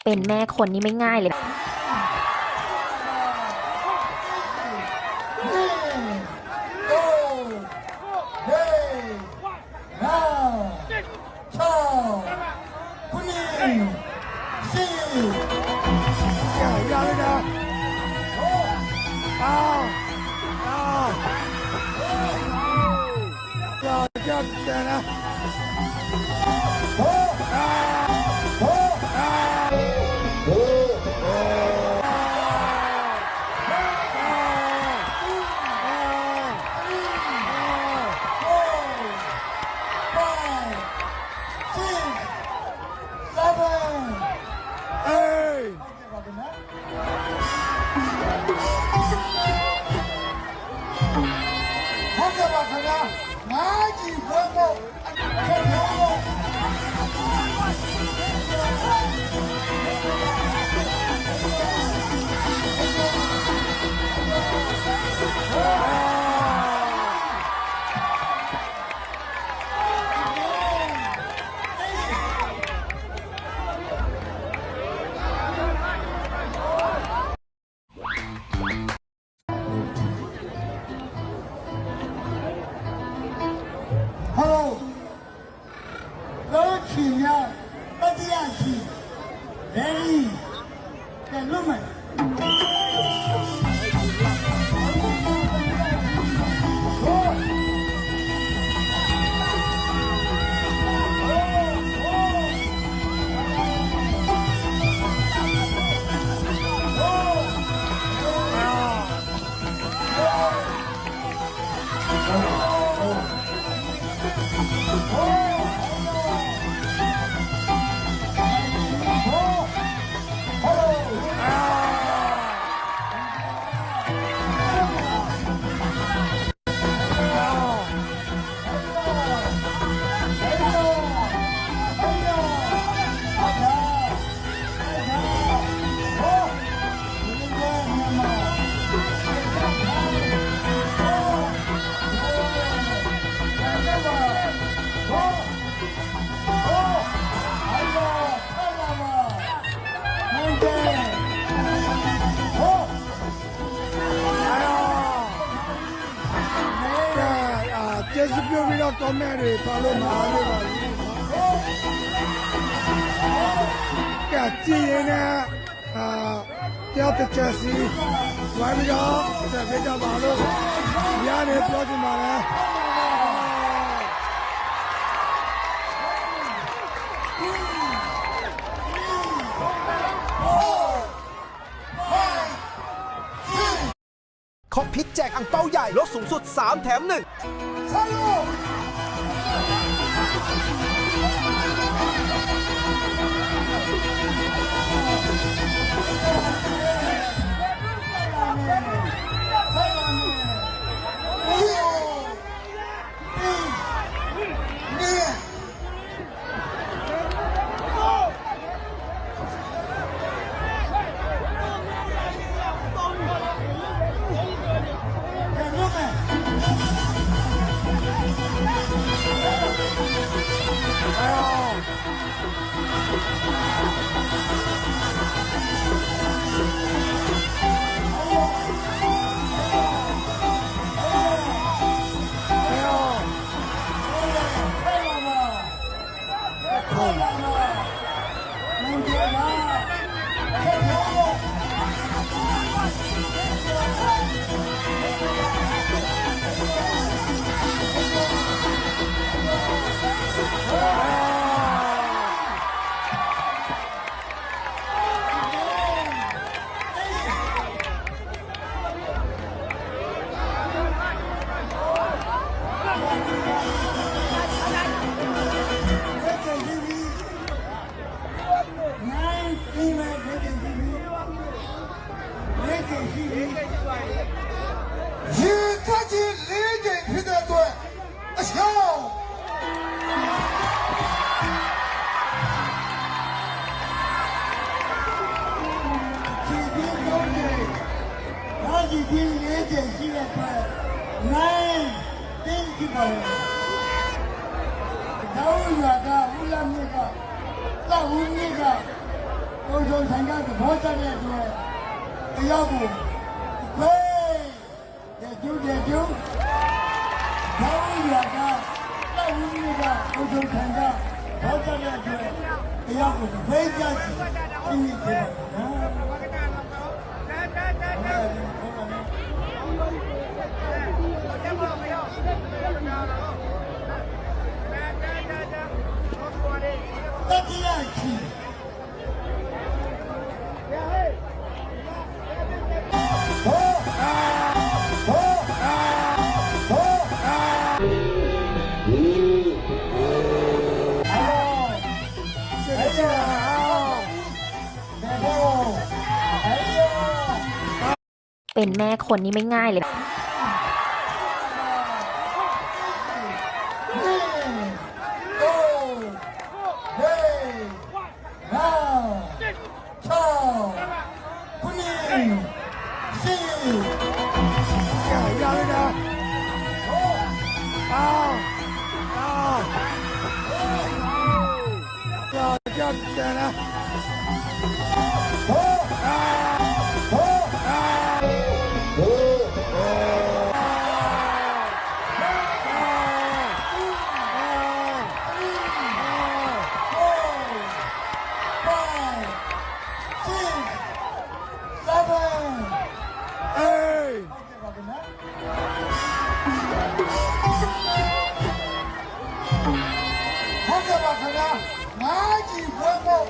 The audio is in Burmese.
เป็นแม่คนนี่ไม่ง่ายเลยကျေးဇူးပြုပြီးတော့ comment တွေပါလို့မအားလို့ပါဘူး။ကဲကြည့်ရင်လည်းပြောတဲ့ချက်စီဝိုင်းပြီးတော့ဆက်ပြကြပါလို့ရတယ်ပြောချင်ပါတယ်။คอมพิวแจกอั่งเปาใหญ่ลดสูงสุด3 แถม 19 တင်းကြည့်ပါလေ ကျောင်းရွာကဦးလမြင့်ကလောက်ဦးမြင့်ကကိုယ်ဆုံးဆိုင်ကသဘောကျတဲ့အတွက်တရားကိုဘေးတဲ့ကျူးကျောင်းရွာကလောက်ဦးမြင့်ကကိုယ်ဆုံးဆိုင်ကသဘောကျတဲ့အတွက်တရားကိုဘေးကြစီအင်းကြီးတယ်တတိယချီเป็นแม่คนนี่ไม่ง่ายเลยนะ ဟုတ်ကဲ့ပါခင်ဗျာငါးကြီးဘွဲဖို့